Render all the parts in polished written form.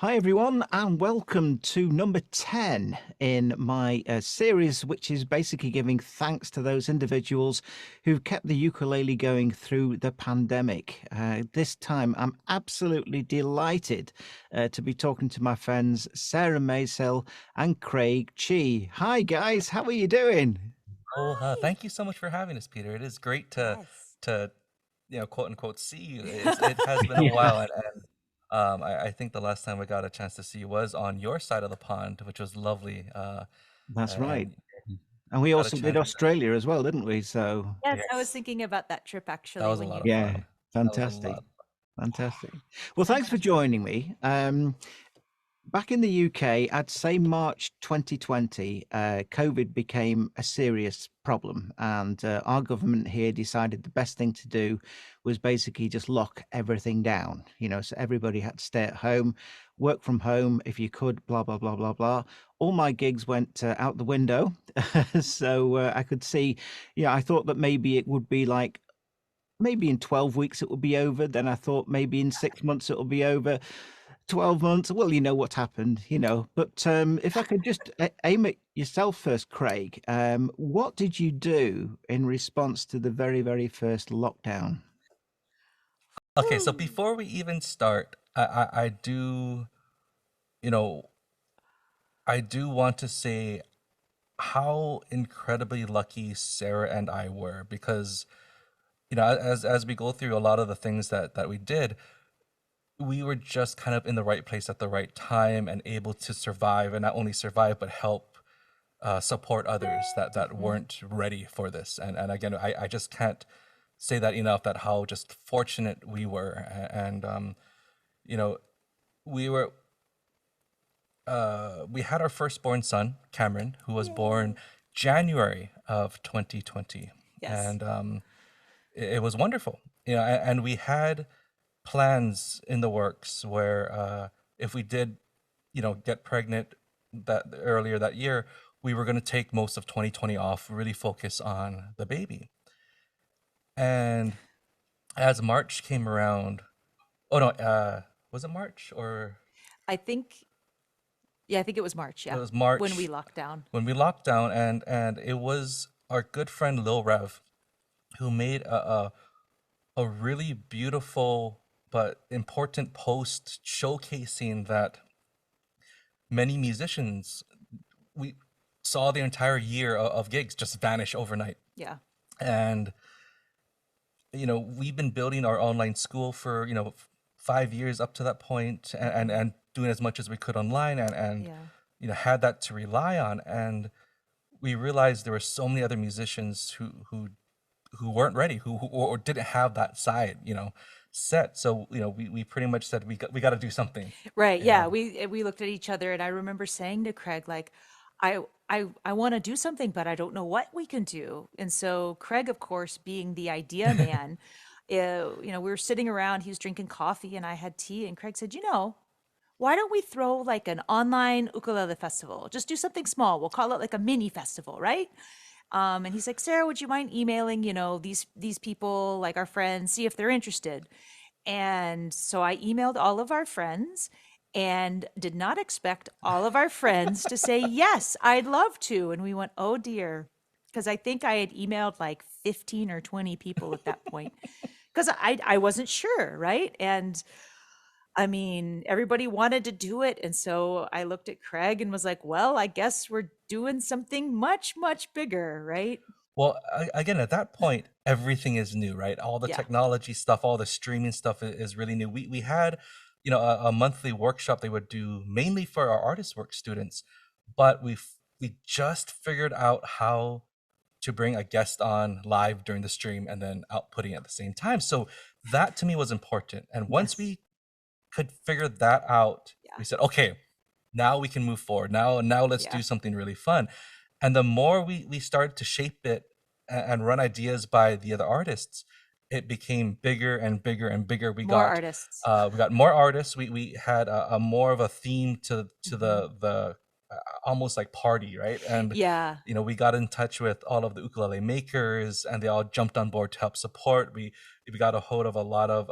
Hi, everyone, and welcome to number 10 in my series, which is basically giving thanks to those individuals who've kept the ukulele going through the pandemic. This time, I'm absolutely delighted to be talking to my friends Sarah Maisel and Craig Chee. Hi, guys, how are you doing? Oh, Hi. thank you so much for having us, Peter. It is great Yes. to quote unquote see you. It has been a while, and I think the last time we got a chance to see you was on your side of the pond, which was lovely. That's right. And And we got a also did chance. Australia as well, didn't we? So, Yes, I was Yes, thinking about that trip that actually was a when lot you of yeah, fun. That was a fantastic. lot. Fantastic. Yeah, Well, thanks for fantastic. joining me. Back in the UK, I'd say March 2020, COVID became a serious problem, and our government here decided the best thing to do was basically just lock everything down. So everybody had to stay at home, work from home if you could, blah blah blah blah blah. All my gigs went out the window, so I could see. Yeah, I thought that maybe it would be like maybe in 12 weeks it will be over. Then I thought maybe in 6 months it will be over. 12 months. Well, you know what happened. But if I could just aim at yourself first, Craig, what did you do in response to the very, very first lockdown? Okay, so Woo. before we even start, I do, you know, I do want to say how incredibly lucky Sarah and I were because, as we go through a lot of the things that we did, we were just kind of in the right place at the right time and able to survive, and not only survive but help support others that Mhm. weren't ready for this. And again, I just can't say that enough, that how just fortunate we were. And you know we were we had our firstborn son, Cameron, who was born Yay. January of 2020. Yes. And it was wonderful. And we had plans in the works where, if we did, get pregnant that earlier that year, we were going to take most of 2020 off, really focus on the baby. And as March came around, oh no, was it March or I think, yeah, I think it was March, it yeah, was when we March locked down. when we locked down, and it was our good friend Lil Rev who made a really beautiful but important post showcasing that many musicians, we saw the entire year of gigs just vanish overnight. Yeah. And we've been building our online school for 5 years up to that point, and doing as much as we could online, and Yeah. had that to rely on. And we realized there were so many other musicians who weren't ready, who or didn't have that side set. So we pretty much said we got to do something. Right. Yeah. And We looked at each other and I remember saying to Craig, like, I want to do something, but I don't know what we can do. And so Craig, of course, being the idea man, we were sitting around, he was drinking coffee and I had tea, and Craig said, why don't we throw like an online ukulele festival? Just do something small. We'll call it like a mini festival, right? And he's like, Sarah, would you mind emailing, these people, like our friends, see if they're interested? And so I emailed all of our friends and did not expect all of our friends to say, yes, I'd love to. And we went, oh dear. Because I think I had emailed like 15 or 20 people at that point. Because I wasn't sure, right? And I mean, everybody wanted to do it. And so I looked at Craig and was like, well, I guess we're doing something much, much bigger, right? well, again, at that point, everything is new, right? All the Yeah. technology stuff, all the streaming stuff is really new. We had, a monthly workshop they would do mainly for our artist work students, but we just figured out how to bring a guest on live during the stream and then outputting at the same time. So that to me was important. And once Yes. we could figure that out, Yeah. we said, okay, now we can move forward. Now let's Yeah. do something really fun. And the more we started to shape it and run ideas by the other artists, it became bigger and bigger and bigger. We More got artists. more artists. We had a more of a theme to Hmm. the almost like party, right? And Yeah. we got in touch with all of the ukulele makers, and they all jumped on board to help support. we got a hold of a lot of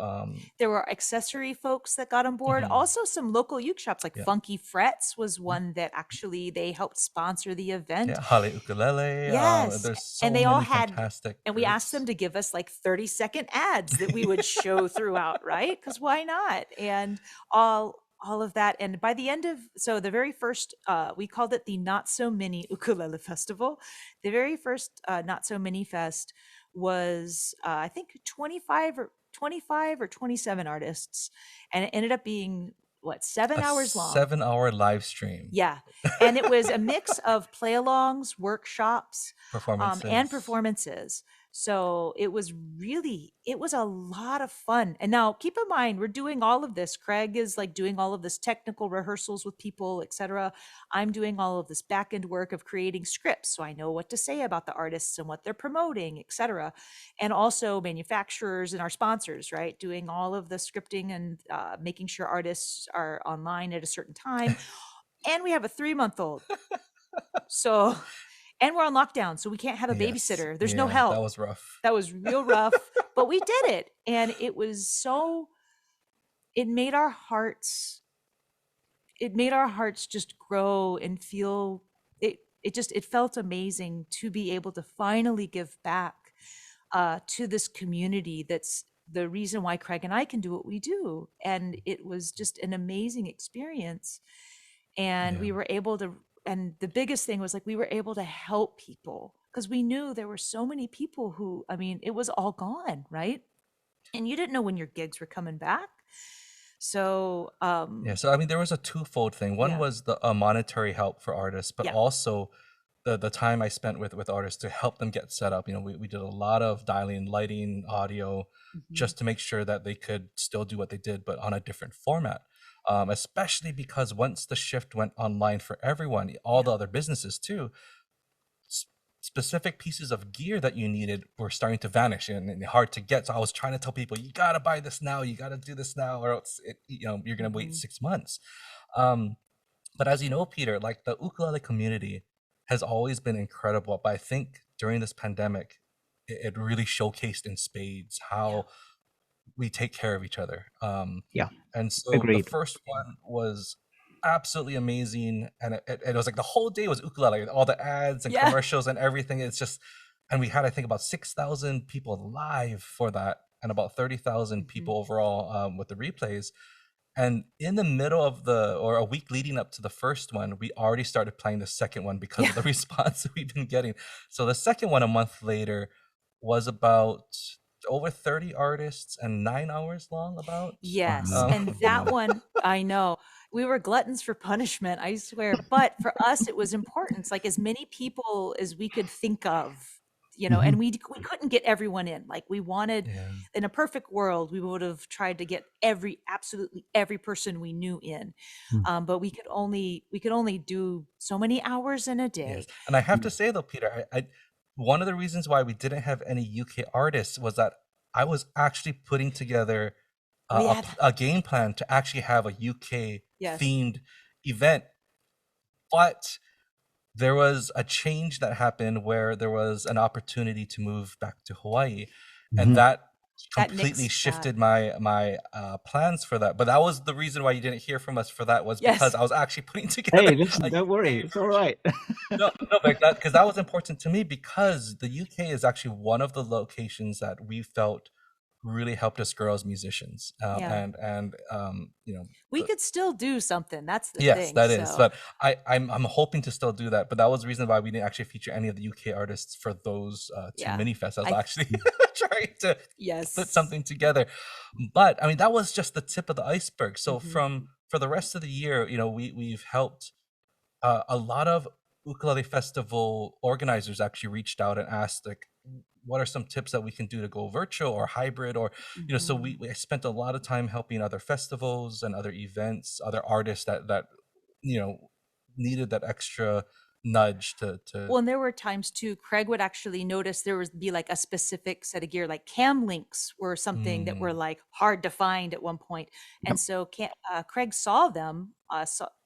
There were accessory folks that got on board. mhm, Also, some local uke shops like yeah, Funky Frets was mhm, one that actually they helped sponsor the yeah, event. Hale Ukulele. Yes, There's and so they all many had fantastic and we asked them groups. to give us like 30-second ads that we would show throughout, right? Because why not? And all of that. And by the end of so the very first we called it the Not So Mini Ukulele Festival. The very first Not So Mini Fest was I think 25 or 27 artists, and it ended up being what, A 7 hours long. 7 hour live stream Yeah. And it was a mix of play alongs, workshops, and performances. performances. So it was a lot of fun. And now keep in mind, we're doing all of this. Craig is like doing all of this technical rehearsals with people, etc. I'm doing all of this back end work of creating scripts. So I know what to say about the artists and what they're promoting, etc. And also manufacturers and our sponsors, right? Doing all of the scripting and making sure artists are online at a certain time. And we have a 3-month-old. So, and we're on lockdown, so we can't have a Yes, babysitter. There's no yeah, that help. was rough. That was real rough, but we did it. And it was so, it made our hearts, it made our hearts just grow and feel it felt amazing to be able to finally give back to this community that's the reason why Craig and I can do what we do. And it was just an amazing experience. And Yeah. we were able to, and the biggest thing was like we were able to help people because we knew there were so many people who, I mean, it was all gone, right? And you didn't know when your gigs were coming back. So Yeah, so I mean, there was a twofold thing. One yeah, was the monetary help for artists, but yeah, also the time I spent with artists to help them get set up. You know, we did a lot of dialing, lighting, audio, mhm, just to make sure that they could still do what they did, but on a different format. Especially because once the shift went online for everyone, all yeah, the other businesses too, specific pieces of gear that you needed were starting to vanish and hard to get. So I was trying to tell people, you gotta buy this now, you gotta do this now, or else you're gonna wait mhm, 6 months. Um, but as you know, Peter, like the ukulele community has always been incredible. But I think during this pandemic, it really showcased in spades yeah, how we take care of each other. Yeah, And so the agreed. first one was absolutely amazing, and it was like the whole day was ukulele, all the ads and yeah, commercials and everything. It's just, and we had I think about 6,000 people live for that, and about 30,000 mhm, people overall with the replays. And in the middle of the, or a week leading up to the first one, we already started playing the second one because yeah. of the response we've been getting. So the second one, a month later, was about over 30 artists and 9 hours long. About, Yes, um, Wow. and that Wow. one, I know. We were gluttons for punishment, I swear. But for us, it was important. It's like as many people as we could think of, and Mhm. we couldn't get everyone in. Like we wanted, yeah. in a perfect world, we would have tried to get absolutely every person we knew in. Mm. But we could only do so many hours in a Yes, day. and I have to Mm. say though, Peter, I one of the reasons why we didn't have any UK artists was that I was actually putting together Oh yeah, a game plan to actually have a UK yes, themed event, but there was a change that happened where there was an opportunity to move back to Hawaii, and Mhm. that that completely nixed that. shifted my plans for that. But that was the reason why you didn't hear from us for that, was because Yes, I was actually putting together Hey, a listen, don't worry. UK It's all version. right. No, no, but that, because that was important to me, because the UK is actually one of the locations that we felt really helped us grow as musicians. yeah. We The, could still do something. That's the yes, thing. that is. So But I'm hoping to still do that. But that was the reason why we didn't actually feature any of the UK artists for those two yeah, mini fests. I was I actually trying to put yes. something together. But I mean, that was just the tip of the iceberg. So Mhm. for the rest of the year, we've helped a lot of ukulele festival organizers actually reached out and asked, like, what are some tips that we can do to go virtual or hybrid, or so Mhm. we spent a lot of time helping other festivals and other events, other artists that you know needed that extra nudge to Well, and there were times too, Craig would actually notice there would be like a specific set of gear, like cam links were something that were mm, like hard to find at one point. And Yep. so Craig saw them,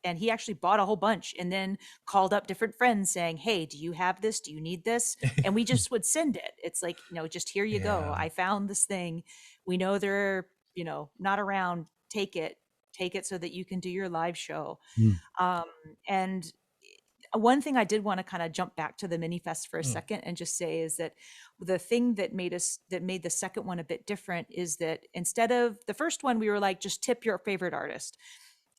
and he actually bought a whole bunch and then called up different friends saying, hey, do you have this? Do you need this? And we just would send it. It's like, just here you go. yeah. I found this thing. We know they're, not around. Take it so that you can do your live show. Mm. Um, and one thing I did want to kind of jump back to the mini fest for a Mm, second and just say is that the thing that made the second one a bit different is that instead of the first one, we were like, just tip your favorite artist.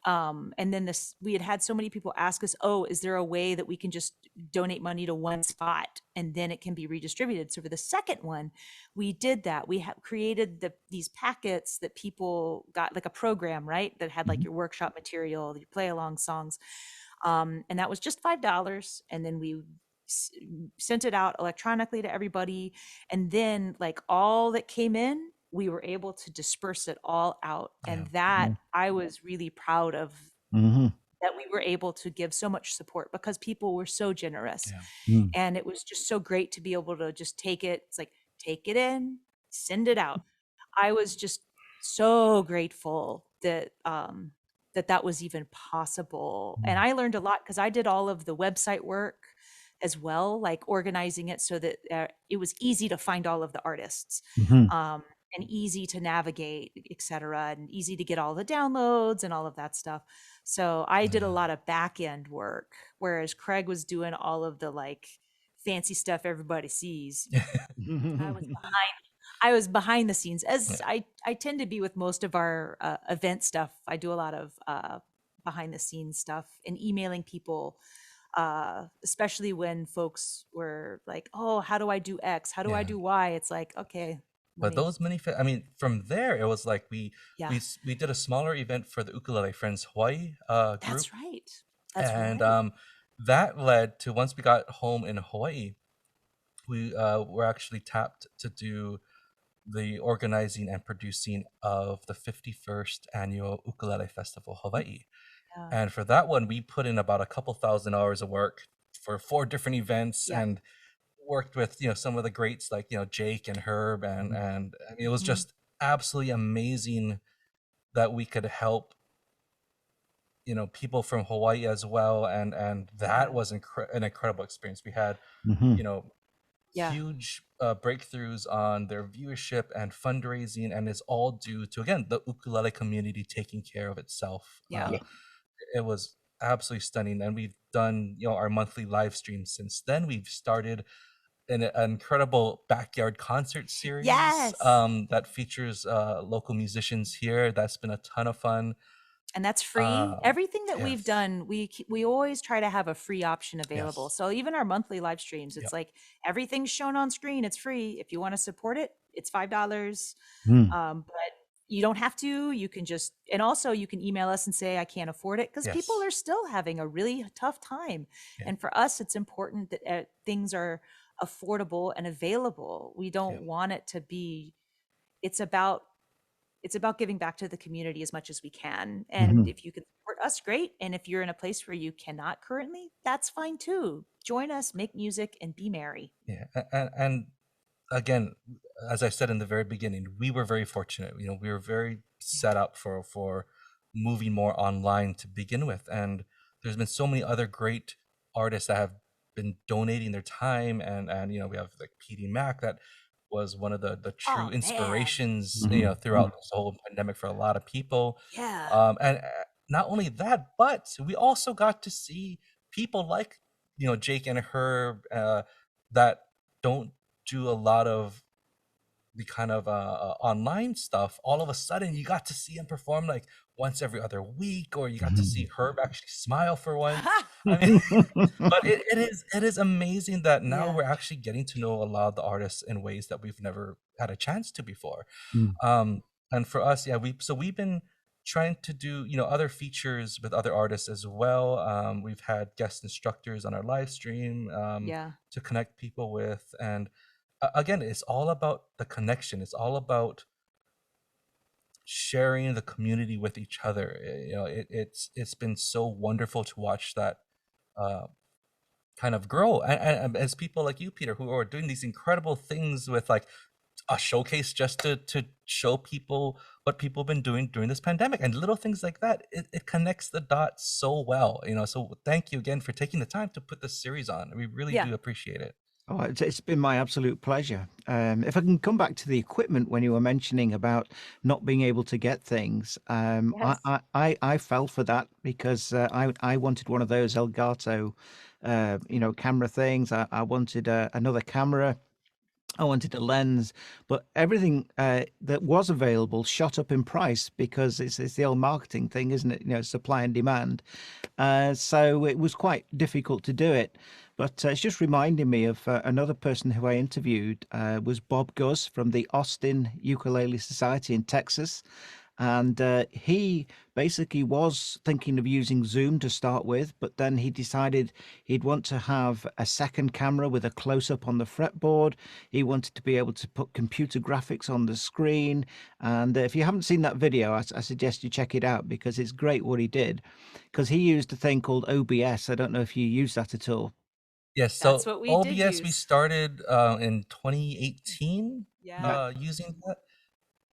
And then we had so many people ask us, oh, is there a way that we can just donate money to one spot and then it can be redistributed? So for the second one, we did that. We created these packets that people got, like a program, right, that had like Mhm. your workshop material, your play along songs, and that was just $5. And then we s- sent it out electronically to everybody. And then, like, all that came in, we were able to disperse it all out. yeah. And that Yeah. I was really proud of, Mhm. that we were able to give so much support because people were so generous. Yeah. Mm. And it was just so great to be able to just take it. It's like, take it in, send it out. I was just so grateful that that was even possible. And Mm. I learned a lot because I did all of the website work as well, like organizing it so that it was easy to find all of the artists, Mhm. um, and easy to navigate, etc., and easy to get all the downloads and all of that stuff. So I did a Yeah. lot of back end work, whereas Craig was doing all of the like fancy stuff everybody sees. I was I was behind the scenes, as Yeah. I tend to be with most of our event stuff. I do a lot of behind the scenes stuff and emailing people, especially when folks were like, "Oh, how do I do X? How do I Yeah. do Y?" It's like, okay, let But me. those I mean, from there it was like Yeah, we did a smaller event for the Ukulele Friends Hawaii group, that's right. That's and right. that led to, once we got home in Hawaii, we were actually tapped to do the organizing and producing of the 51st annual Ukulele Festival Hawaii. Yeah, And for that one, we put in about a couple thousand hours of work for 4 different events, yeah. and worked with some of the greats like Jake and Herb, and I mean, it was Mhm. just absolutely amazing that we could help people from Hawaii as well, and that Yeah, was an incredible experience. We had you Mhm. know yeah, huge breakthroughs on their viewership and fundraising, and it's all due to, again, the ukulele community taking care of itself. yeah. Yeah. It was absolutely stunning, and we've done our monthly live streams since then. We've started an incredible backyard concert series Yes. that features local musicians here. That's been a ton of fun. And that's free. Um, Everything that we've yes, done, we always try to have a free option available. yes, So even our monthly live streams, yeah, it's like everything's shown on screen. It's free. If you want to support it, it's $5. Mm. But you don't have to. You can just, and also you can email us and say I can't afford it, because people yes, are still having a really tough time. yeah, And for us, it's important that things are affordable and available. We yeah, don't want it to be. It's about it's about giving back to the community as much as we can. And Mhm. if you can support us, great. And if you're in a place where you cannot currently, that's fine too. Join us, make music, and be merry. yeah. And again, as I said in the very beginning, we were very fortunate. We were very Yeah. set up for moving more online to begin with, and there's been so many other great artists that have been donating their time, and we have like PD Mac, that was one of the true Oh man. inspirations Mhm. throughout Mm. this whole pandemic for a lot of people. Yeah. And not only that, but we also got to see people like Jake and Herb, that don't do a lot of the kind of online stuff. All of a sudden, you got to see him perform like once every other week, or you got to see Mhm. Herb actually smile for once. I mean, but it is amazing that now Yeah. we're actually getting to know a lot of the artists in ways that we've never had a chance to before. Mm. Um, and for us, yeah, we've been trying to do other features with other artists as well. We've had guest instructors on our live stream Yeah. to connect people with, and again, it's all about the connection. It's all about sharing the community with each other. It's been so wonderful to watch that uh, kind of grow. And as people like you, Peter, who are doing these incredible things with like a showcase just to show people what people have been doing during this pandemic and little things like that, it connects the dots so well, you know. So thank you again for taking the time to put this series on. We really Yeah. do appreciate it. Oh, it's been my absolute pleasure. If I can come back to the equipment when you were mentioning about not being able to get things, Yes. I fell for that because I wanted one of those Elgato, camera things. I wanted another camera. I wanted a lens, but everything that was available shot up in price because it's the old marketing thing, isn't it? Supply and demand. So it was quite difficult to do it. But it's just reminding me of another person who I interviewed was Bob Guz from the Austin Ukulele Society in Texas. And he basically was thinking of using Zoom to start with, but then he decided he'd want to have a second camera with a close up on the fretboard. He wanted to be able to put computer graphics on the screen. And if you haven't seen that video, I suggest you check it out because it's great what he did. Because he used a thing called OBS. I don't know if you use that at all. Yes, That's so what we did OBS we use. started in 2018 Yeah. using that,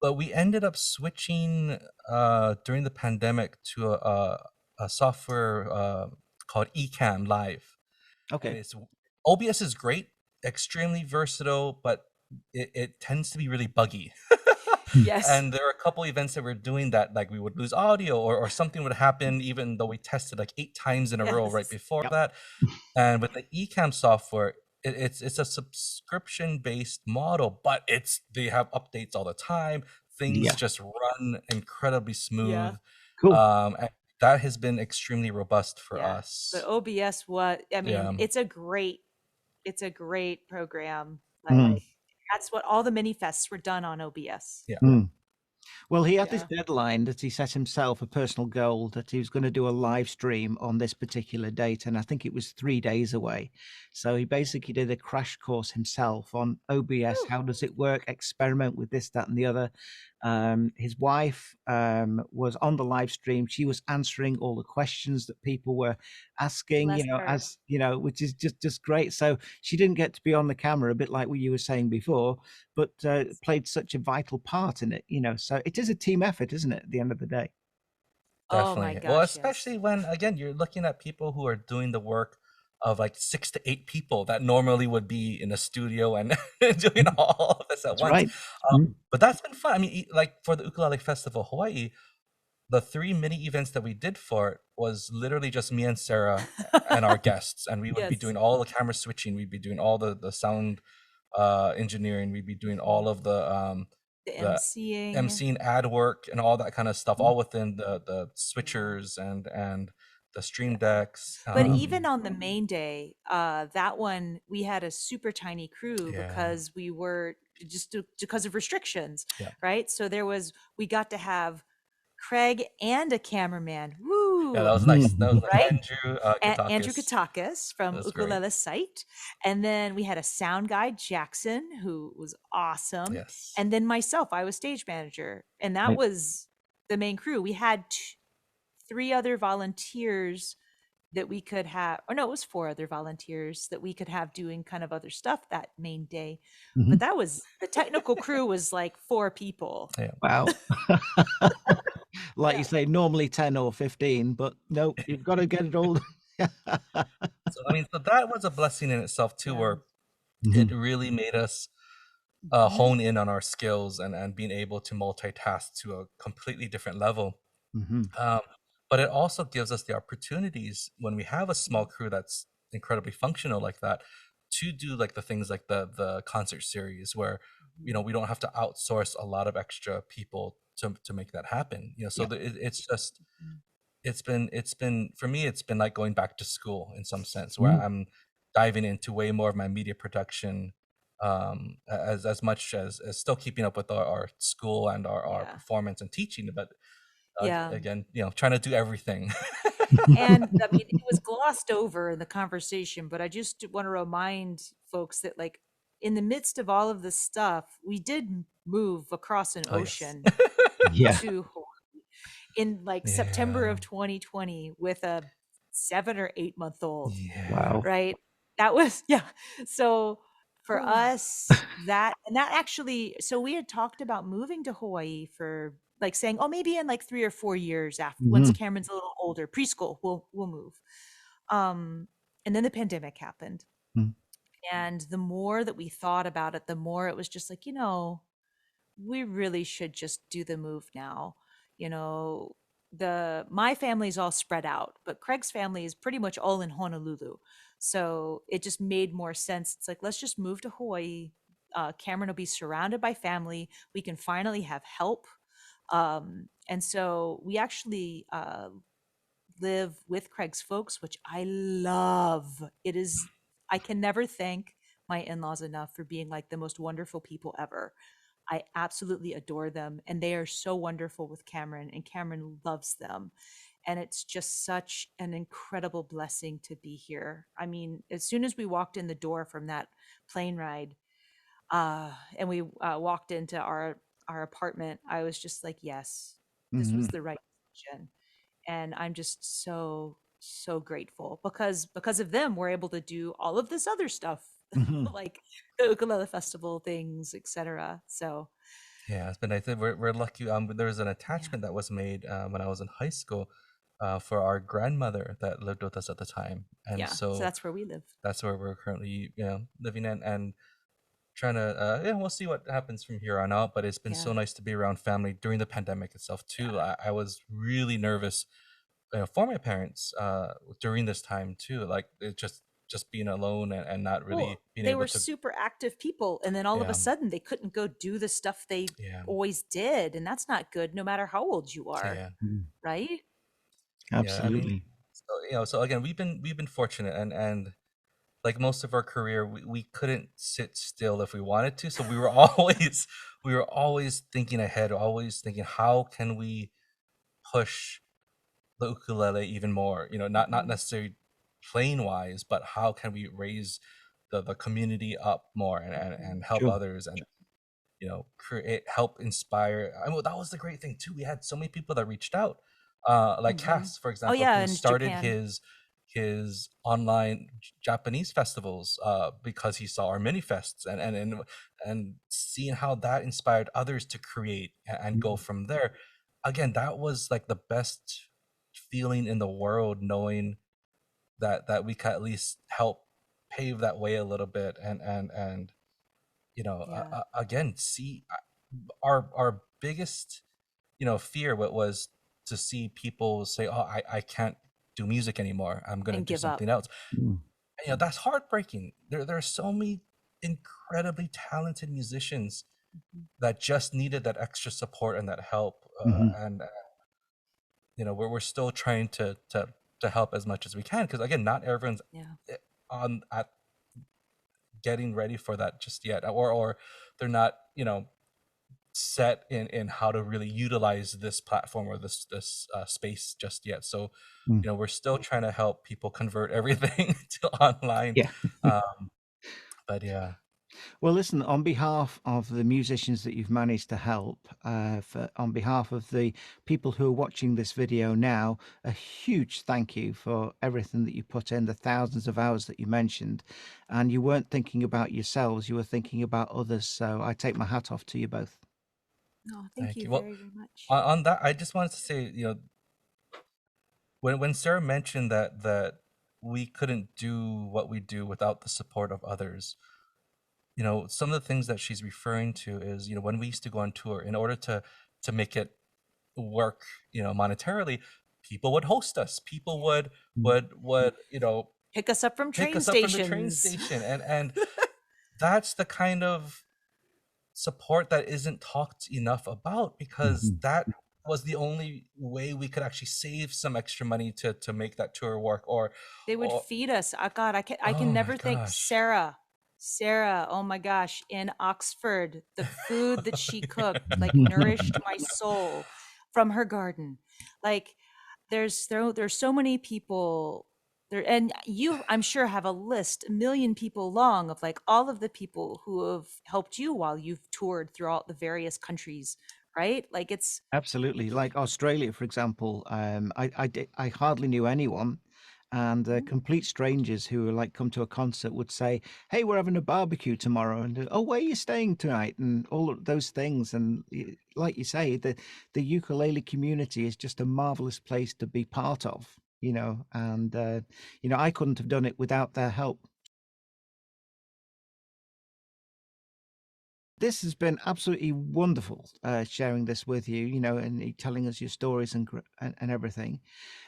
but we ended up switching during the pandemic to a software called Ecamm Live. And Okay. it's OBS is great, extremely versatile, but it tends to be really buggy. Yes. And there are a couple events that we're doing that like we would lose audio or something would happen even though we tested like 8 times in a row right Yes. before Yep. that. And with the Ecamm software, it's a subscription based model, but they have updates all the time. Things Yeah. just run incredibly Yeah. smooth. Cool. And that has been extremely robust for Yeah. But us. OBS, I mean, Yeah. it's a great program. Like Mm. that's what all the mini fests were done on OBS. Yeah. Mm. Well, he had this Yeah. deadline that he set himself, a personal goal that he was going to do a live stream on this particular date. And I think it was 3 days away. So he basically did a crash course himself on OBS. Whew. How does it work? Experiment with this, that, and the other. His wife was on the live stream. She was answering all the questions that people were asking, Bless her. which is just great. So she didn't get to be on the camera, a bit like what you were saying before, but played such a vital part in it. So it is a team effort, isn't it? At the end of the day. Oh my Definitely. Well, gosh, yes. especially when again you're looking at people who are doing the work of like 6 to 8 people that normally would be in a studio and doing Mm, all of this at that's once. right. Mm, But that's been fun. I mean, like for the Ukulele Festival Hawaii, the 3 mini events that we did for it was literally just me and Sarah and our guests, and we would be Yes. doing all the camera switching, we'd be doing all the sound engineering, we'd be doing all of The the emceeing. emceeing ad work and all that kind of stuff, mm, all within the Yeah. switchers and the stream Yeah. decks. But even on the main day, that one we had a super tiny crew Yeah, because we were because of restrictions, yeah, right? So we got to have Craig and a cameraman. yeah. That Woo! was nice. That was mm, like Right? Andrew Andrew Katakis. Katakis That from was great. Ukulele Site. And then we had a sound guy, Jackson, who was awesome. Yes. And then myself, I was stage manager. And that right. was the main crew. We had 3 other volunteers that we could have, or no, it was 4 other volunteers that we could have doing kind of other stuff that main day. Mhm. But the technical crew was like 4 people. Yeah. Wow. Like you Yeah. say, normally 10 or 15, but no, you've got to get it all. So I mean, so that was a blessing in itself too, Yeah. where it Mhm, really made us Mhm. hone in on our skills and being able to multitask to a completely different level. mhm, Um, but it also gives us the opportunities when we have a small crew that's incredibly functional like that to do like the things like the concert series where Mhm. we don't have to outsource a lot of extra people to make that happen. So yeah. it's just Mhm. it's been for me it's been like going back to school in some sense where Mm, I'm diving into way more of my media production as much as still keeping up with our school and our Yeah. performance and teaching, but Yeah. again, trying to do everything. And I mean, it was glossed over in the conversation, but I just want to remind folks that, like, in the midst of all of this stuff, we did move across an Oh yes. ocean yeah. to Hawaii in like September Yeah. of 2020 with a 7 or 8 month old, Yeah. Wow. right? that was yeah. So for us, that actually, so we had talked about moving to Hawaii for like saying, oh, maybe in like 3 or 4 years after once Hmm. Cameron's a little older, preschool, we'll move. Um, and then the pandemic happened. And the more that we thought about it, the more it was just like, we really should just do the move now. You know, the my family's all spread out, but Craig's family is pretty much all in Honolulu. So it just made more sense. It's like, let's just move to Hawaii. Cameron will be surrounded by family. We can finally have help. And so we actually live with Craig's folks, which I love. I can never thank my in laws enough for being like the most wonderful people ever. I absolutely adore them, and they are so wonderful with Cameron, and Cameron loves them. And it's just such an incredible blessing to be here. I mean, as soon as we walked in the door from that plane ride, and we walked into our apartment, I was just like, yes, this Hmm. was the right decision. And I'm just so grateful because of them we're able to do all of this other stuff Hmm. like the ukulele festival things, etc. So Yeah, it's been nice. We're lucky. There was an yeah, attachment that was made when I was in high school, for our grandmother that lived with us at the time, and yeah, so so that's where we live. that's where we're currently, living in, and trying to. Yeah, we'll see what happens from here on out. But it's been Yeah, so nice to be around family during the pandemic itself too. yeah. I was really nervous, for my parents, during this time too. Like it just being alone and not really Well, being they able were to. super active people, and then all of a Yeah, sudden they couldn't go do the stuff they yeah, always did, and that's not good no matter how old you are, yeah. right? Yeah, I mean, Absolutely. so again, we've been fortunate, and like most of our career, we couldn't sit still if we wanted to. So we were always we were always thinking ahead, always thinking how can we push the ukulele even more. Not Hmm. necessarily playing wise, but how can we raise the community up more Hmm. and help Sure. others and create, help inspire. I mean, that was the great thing too. We had so many people that reached out, like Hmm. Cass, for Oh example, yeah, who in started Japan. his online Japanese festivals, because he saw our mini fests, and seeing how that inspired others to create and go Mhm. from there. Again, that was like the best feeling in the world, knowing that we could at least help pave that way a little bit, and Yeah. again, see, our biggest fear was to see people say, oh, I can't do music anymore, I'm going to And do give up. something else. Mm. And, that's heartbreaking. There are so many incredibly talented musicians Mhm. that just needed that extra support and that help, Mhm. and we're still trying to help as much as we can, because again, not everyone's Yeah. eh, on at getting ready for that just yet, or they're not set in how to really utilize this platform or this space just yet. So Mm. we're still trying to help people convert everything to online. Yeah. um, but yeah. Well, listen, on behalf of the musicians that you've managed to help, on behalf of the people who are watching this video now, a huge thank you for everything that you put in, the thousands of hours that you mentioned. And you weren't thinking about yourselves, you were thinking about others. So I take my hat off to you both. No, thank Thank you you. Well, very, very much. on that, I just wanted to say, when Sarah mentioned that we couldn't do what we do without the support of others, some of the things that she's referring to is, when we used to go on tour, in order to make it work, monetarily, people would host us. People Yeah. would Mm. would Pick us up from pick train us up from the train stations. station, and that's the kind of support that isn't talked enough about, because Mhm. that was the only way we could actually save some extra money to make that tour work, or They would or feed us. Oh God, I can oh my never thank gosh. Sarah. Sarah, oh my gosh, in Oxford, the food that she cooked like nourished my soul from her garden. Like there's so many people there, and you I'm sure have a list, a million people long, of like all of the people who have helped you while you've toured throughout the various countries, right? Like Absolutely. Like Australia, for example, I hardly knew anyone. And complete strangers who like come to a concert would say, "Hey, we're having a barbecue tomorrow," and "Oh, where are you staying tonight?" and all of those things. And like you say, the ukulele community is just a marvelous place to be part of, you know. And you know, I couldn't have done it without their help. This has been absolutely wonderful sharing this with you, you know, and telling us your stories and everything.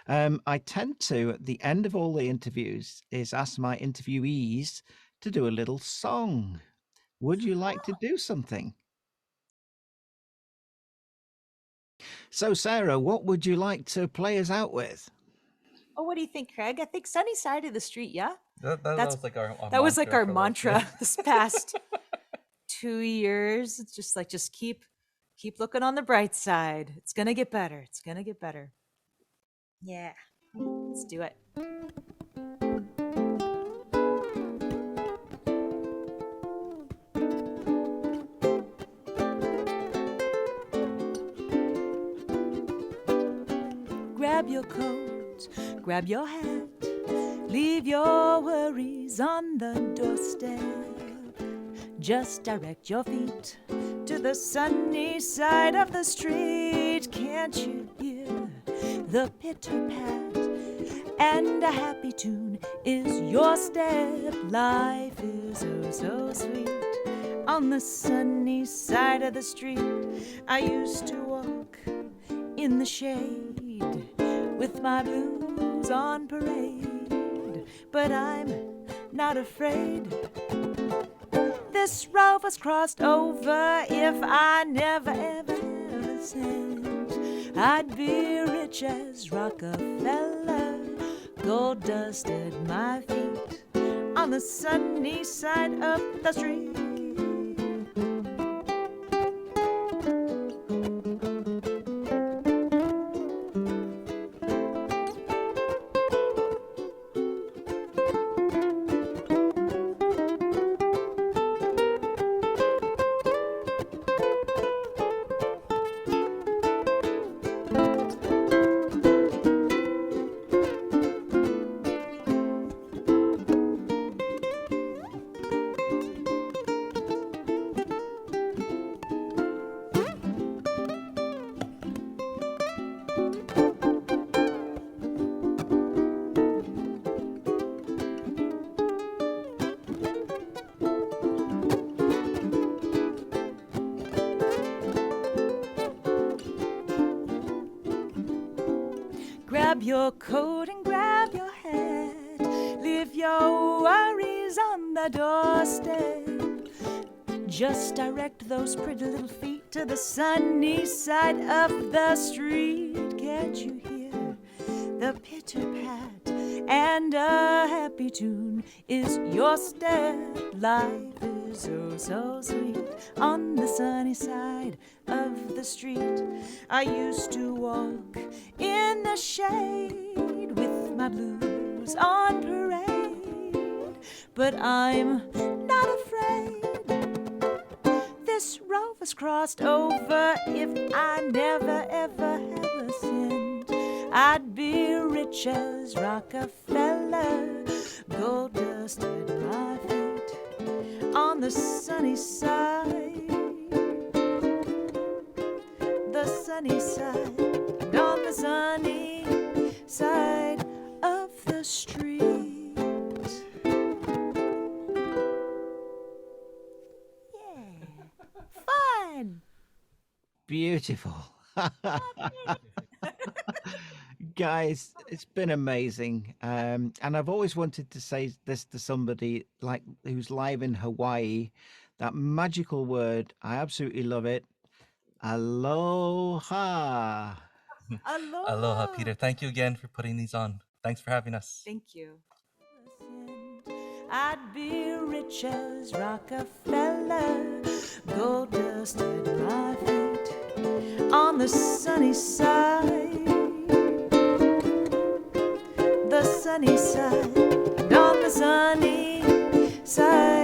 I tend to, at the end of all the interviews, is ask my interviewees to do a little song. Would you like to do something? So, Sarah, what would you like to play us out with? Oh, what do you think, Craig? I think Sunny Side of the Street, yeah? That That's was like our that was like mantra our for mantra this past 2 years. It's just like just keep looking on the bright side. It's gonna get better. It's gonna get better. Yeah. Let's do it. Grab your coat, grab your hat, leave your worries on the doorstep. Just direct your feet to the sunny side of the street. Can't you hear the pitter-pat? And a happy tune is your step. Life is oh so sweet on the sunny side of the street. I used to walk in the shade with my blues on parade, but I'm not afraid. This road was crossed over. If I never ever sinned, I'd be rich as Rockefeller. Gold dust at my feet on the sunny side of the street. Grab your coat and grab your hat. Leave your worries on the doorstep. Just direct those pretty little feet to the sunny side of the street. Can't you hear the pitter-pat? And a happy tune is your step. Life is oh so sweet on the sunny side of the street. I used to walk in the shade with my blues on parade, but I'm not afraid. This road was crossed over. If I never ever ever sinned, I'd be rich as Rockefeller. Gold dust at my feet on the sunny side, the sunny side, on the sunny side of the street. Yeah, fun. Beautiful. Guys, it's been amazing. And I've always wanted to say this to somebody like who's live in Hawaii. That magical word. I absolutely love it. Aloha. Aloha. Aloha, Peter. Thank you again for putting these on. Thanks for having us. Thank you. I'd be rich as Rockefeller. Gold dust at my feet on the sunny side, the sunny side, on the sunny side